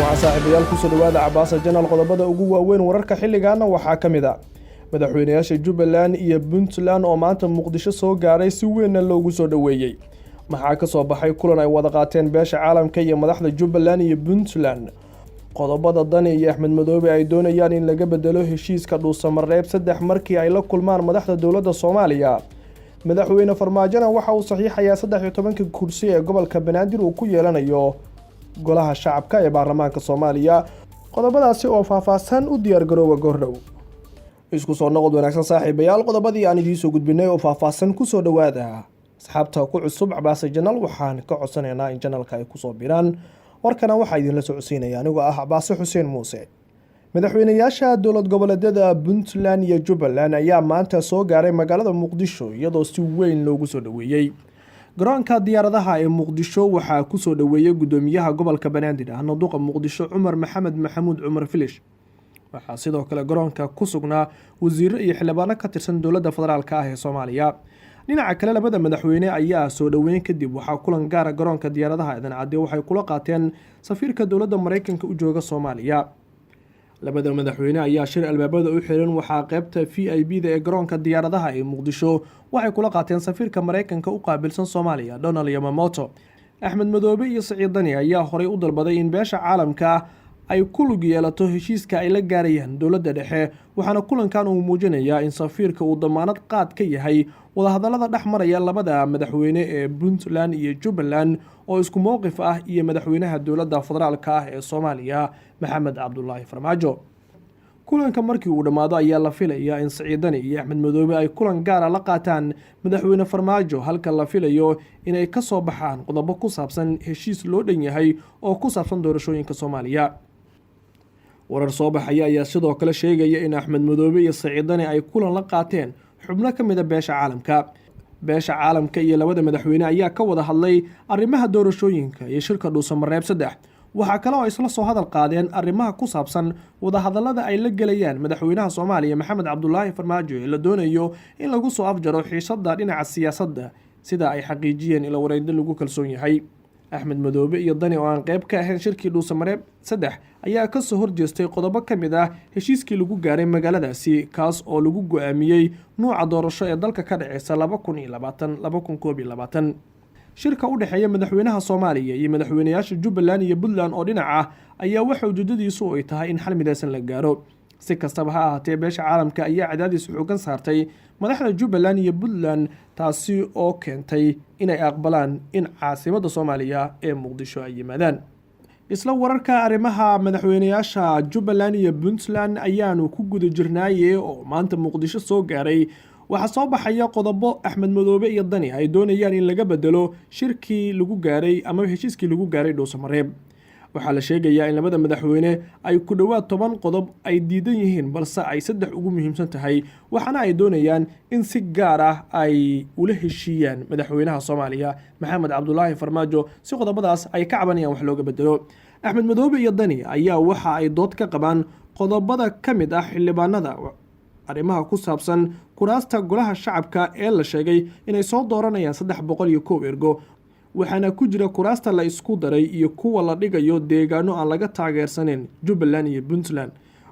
wacan saaxiibayaal kusoo dhawaada cabaasa janaal qodobada ugu waaweyn wararka xilligaana waxaa ka mid ah madaxweynayaasha Jubbaland iyo Puntland oo maanta Muqdisho soo gaaray si weyn loogu soo dhaweeyay maxaa ka soo baxay kulan ay wada qaateen beesha caalamka iyo madaxda Jubbaland iyo Puntland qodobada Dani iyo Axmed Madoobe ay doonayaan in laga bedelo heshiiska Dhuusamareeb 3 markii ay la kulmaan madaxda dawladda Soomaaliya madaxweyne Farmaajona waxa uu saxiixayaa 13 kursi ee gobolka Banaadir uu ku yeelanayo golaha shacabka ee baarlamaanka Soomaaliya qodobadaasi oo faahfaahsan u diyaar garoowa goordhow isku soo noqod wanaagsan saaxiibayaal qodobadii aan idiin soo gudbinay oo faahfaahsan ku soo dhawaada asxaabta ku cusub cabaasa janaal waxaan ka codsanaynaa in janaalka ay ku soo biraan warkana waxa idin la socodsiinaya anigoo ah Cabaase Xuseen Muuse madaxweynayaasha dowlad goboleedyada Puntland iyo Jubbaland ayaa maanta soo gaaray magaalada Muqdisho iyadoo si weyn loogu soo dhaweeyay garoonka diyaaradaha ee Muqdisho waxaa ku soo dhaweeyay gudoomiyaha gobolka Banaadir Duqa Muqdisho Cumar Maxamed Maxamuud Cumar Filish waxaa sidoo kale garoonka ku sugnaa wasiiro iyo xildhibaano ka tirsan dowladda federaalka ah ee Soomaaliya dhinaca kale labada madaxweyne ayaa soo dhaweyn kadib waxaa kulan gaar ah garoonka diyaaradaha Aadan Cadde waxay kula qaateen safiirka dowladda Mareykanka u jooga Soomaaliya labada madaxweyne ayaa shir albaabada u xiran waxaa qaybta VIP-da ee garoonka diyaaradaha ee Muqdisho waxay kula qaateen safiirka Mareykanka u qaabilsan Soomaaliya Donald Yamamoto Axmed Madoobe iyo Siciid Dani ayaa horay u dalbaday in beesha caalamka ay ku lug yeelato heshiiska ay la gaarayaan dowladda dhexe waxaana kulankan uu muujinayaa in safiirka uu damaanad qaad ka yahay wadahadallada dhex maraya labada madaxweyne ee Puntland iyo Jubbaland oo isku mowqif ah iyo madaxweynaha dowladda federaalka ah ee Soomaaliya Maxamed Cabdullaahi Farmaajo kulanka markii uu dhamaado ayaa la filayaa in Siciid Dani iyo Axmed Madoobe ay kulan gaar ah la qaataan madaxweyne Farmaajo halka la filayo inay ka soo baxaan qodobo ku saabsan heshiis loo dhan yahay oo ku saabsan doorashooyinka Soomaaliya warar soo baxaya ayaa sidoo kale sheegaya in Axmed Madoobe iyo Siciid Dani ay kulan la qaateen xubno ka mid ah beesha caalamka iyo labada madaxweyne ayaa ka wada hadlay arrimaha doorashooyinka iyo shirka Dhuusamareeb 3 waxaa kale oo isla soo hadal qaadeen arrimaha ku saabsan wadahadallada ay la gelayaan madaxweynaha Soomaaliya Maxamed Cabdullaahi Farmaajo ee la doonayo in lagu soo afjaro xiisadda dhinaca siyaasadda sida ay xaqiijiyeen ila wareegyo lagu kalsoon yahay Axmed Madoobe iyo Dani oo aan qayb ka ahayn shirkii Dhuusamareeb 3 ayaa ka soo horjeestay qodobo ka mid ah heshiiskii lagu gaaray magaaladaasi kaas oo lagu go'aamiyay nooca doorasho ee dalka ka dhacaysa 2020-2021 shirka u dhaxeeya madaxweynaha Soomaaliya iyo madaxweynayaasha Jubbaland iyo Puntland oo dhinaca ayaa waxa ujeedadiisu ay tahay in xal midaysan la gaaro si kastaba ha ahaatee beesha caalamka ayaa cadaadis xooggan saartay madaxda Jubbaland iyo Puntland taasi oo keentay inay aqbalaan in caasimadda Soomaaliya ee Muqdisho ay yimaadaan isla wararka arrimaha madaxweynayaasha Jubbaland iyo Puntland ayaanu ku guda jirnaayay oo maanta Muqdisho soo gaaray waxaa soo baxaya qodobo Axmed Madoobe iyo Dani ay doonayaan in laga bedelo shirkii lagu gaaray ama heshiiskii lagu gaaray Dhuusamareeb waxaa la sheegayaa in labada madaxweyne ay ku dhawaad 10 qodob ay diidan yihiin balse ay 3 ugu muhiimsan tahay waxaana ay doonayaan in si gaar ah ay ula heshiiyaan madaxweynaha Soomaaliya Maxamed Cabdullaahi Farmaajo si qodobadaas ay ka cabanayaan wax looga bedelo Axmed Madoobe iyo Dani ayaa waxa ay dood ka qabaan qodobada ka mid ah xildhibaanada arrimaha ku saabsan kuraasta golaha shacabka ee la sheegay inay soo dooranayaan 301 ergo waxaana ku jira kuraasta la isku daray iyo kuwa la dhigayo deegaano aan laga taageersaneyn Jubbaland iyo Puntland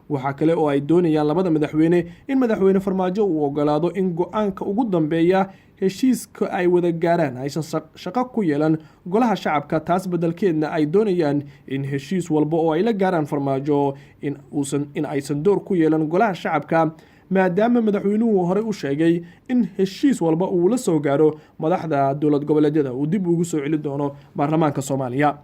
waxa kale oo ay doonayaan labada madaxweyne in madaxweyne Farmaajo uu ogolaado in go'aanka ugu dambeeya heshiiska ay wada gaaraan aysan shaqo ku yeelan golaha shacabka taas beddelkeedna ay doonayaan in heshiis walba oo ay la gaaraan Farmaajo in aysan door ku yeelan golaha shacabka maadaama madaxweynuhu hore u sheegay in heshiis walba uu la soo gaaro madaxda dowlad goboleedyada uu dib ugu soo celin doono baarlamaanka Soomaaliya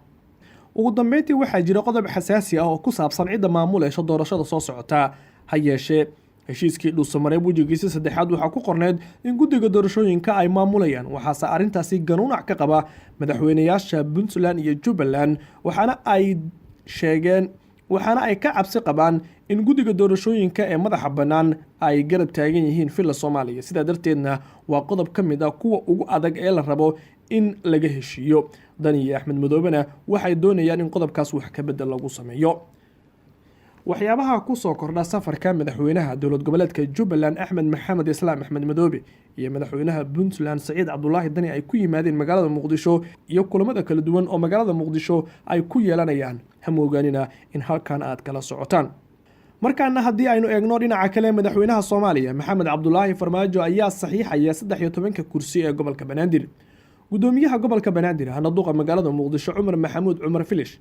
ugu dambeyntii waxaa jira qodob xasaasi ah oo ku saabsan cidda maamulaysa doorashada soo socota ha yeeshee heshiiskii Dhuusamareeb wajigiisa 3 waxaa ku qorneed in guddiga doorashooyinka ay maamulayaan waxaase arrintaasi ganuunac ka qaba madaxweynayaasha Puntland iyo Jubbaland waxaana ay ka cabsi qabaan in guddiga doorashooyinka ee madaxa bannaan ay garab taagan yihiin filla Soomaaliya sidaa darteedna waa qodob ka mid ah kuwa ugu adag ee la rabo in laga heshiiyo Dani iyo Axmed Madoobena waxay doonayaan in qodobkaas wax ka bedel lagu sameeyo waxyaabaha ku soo kordha safarka madaxweynaha dowlad goboleedka Jubbaland Axmed Maxamed Islaam Axmed Madoobe iyo madaxweynaha Puntland Saciid Cabdullaahi Dani ay ku yimaadeen magaalada Muqdisho iyo kulamada kala duwan oo magaalada Muqdisho ay ku yeelanayaan hamoogaanina in halkan aad kala socotaan. markaana haddii aynu eegno dhinaca kale madaxweynaha Soomaaliya Maxamed Cabdullaahi Farmaajo ayaa saxiixaya 13 kursi ee gobolka Banaadir. gudoomiyaha gobolka Banaadir hanaduqa magaalada Muqdisho Cumar Maxamuud Cumar Filish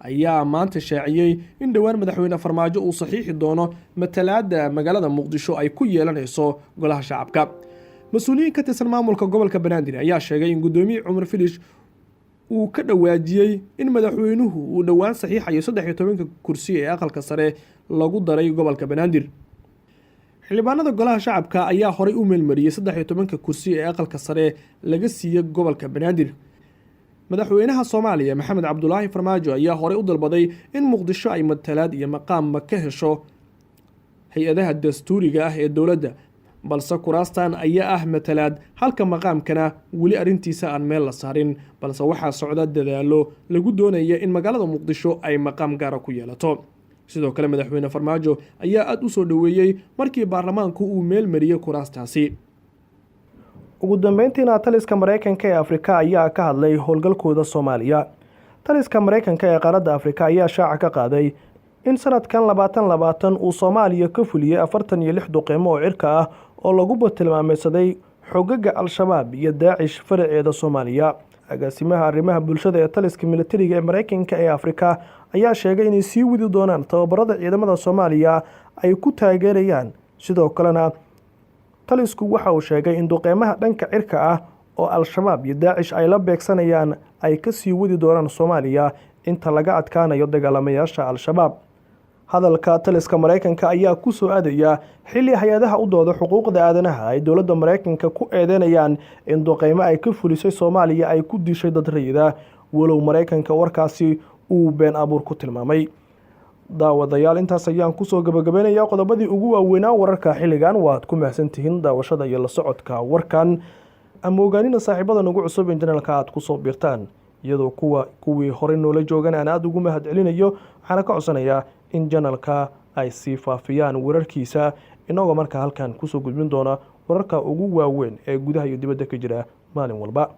ayaa maanta shaaciyay in dhawaan madaxweyne Farmaajo uu saxiixi doono matalaada magaalada Muqdisho ay ku yeelanayso golaha shacabka. mas'uuliyiin ka tirsan maamulka gobolka Banaadir ayaa sheegay in gudoomiye Cumar Filish uu ka dhawaajiyay in madaxweynuhu uu dhawaan saxiixayo 13 kursi ee aqalka sare lagu daray gobolka Banaadir. xildhibaanada golaha shacabka ayaa horay u meelmariyay 13 kursi ee aqalka sare laga siiyay gobolka Banaadir. madaxweynaha Soomaaliya Maxamed Cabdullaahi Farmaajo ayaa horay u dalbaday in Muqdisho ay matalaad iyo maqaam ka hesho hay'adaha dastuuriga ah ee dowladda, balse kuraastan ayaa ah matalaad halka maqaamkana weli arintiisa aan meel la saarin, balse waxaa socda dadaalo lagu doonaya in magaalada Muqdisho ay maqaam gaar ah ku yeelato. sidoo kale madaxweyne Farmaajo ayaa aad u soo dhaweeyay markii baarlamaanku uu meel mariyay kuraastaasi. ugu dambeyntiina taliska Mareykanka ee Afrika ayaa ka hadlay howlgalkooda Soomaaliya. taliska Mareykanka ee qaaradda Afrika ayaa shaaca ka qaaday in sanadkan 2020 uu Soomaaliya ka fuliyay 46 duqeymo oo cirka ah oo lagu tilmaameysaday xogaga Al-Shabaab iyo Daacish faraceeda Soomaaliya. agaasimaha arrimaha bulshada ee taliska militariga ee Mareykanka ee Afrika ayaa sheegay inay sii wadi doonaan tababarada ciidamada Soomaaliya ay ku taageerayaan. sidoo kalena talisku waxa uu sheegay in duqeymaha dhanka cirka ah oo Al-Shabaab iyo Daacish ay la beegsanayaan ay ka sii wadi doonaan Soomaaliya inta laga adkaanayo dagaalamayaasha Al-Shabaab. hadalka taliska Mareykanka ayaa ku soo aadaya xilli hay'adaha u dooda xuquuqda aadanaha ay dowladda Mareykanka ku eedeynayaan in duqeymo ay ka fulisay Soomaaliya ay ku dishay dad rayida, walow Mareykanka warkaasi uu been abuur ku tilmaamay. daawadayaal intaas ayaan ku soo gabagabeynayaa qodobadii ugu waaweynaa wararka xilligan. waad ku mahadsantihiin daawashada iyo la socodka warkan. ama ogaanina saaxiibada nagu cusub in channelka aad ku soo biirtaan, iyadoo kuwii hore noola joogan aan aad ugu mahad celinayo. waxaana ka codsanayaa in channelka ay sii faafiyaan wararkiisa, inagoo markaa halkan kusoo gudbin doona wararka ugu waaweyn ee gudaha iyo dibadda ka jira maalin walba.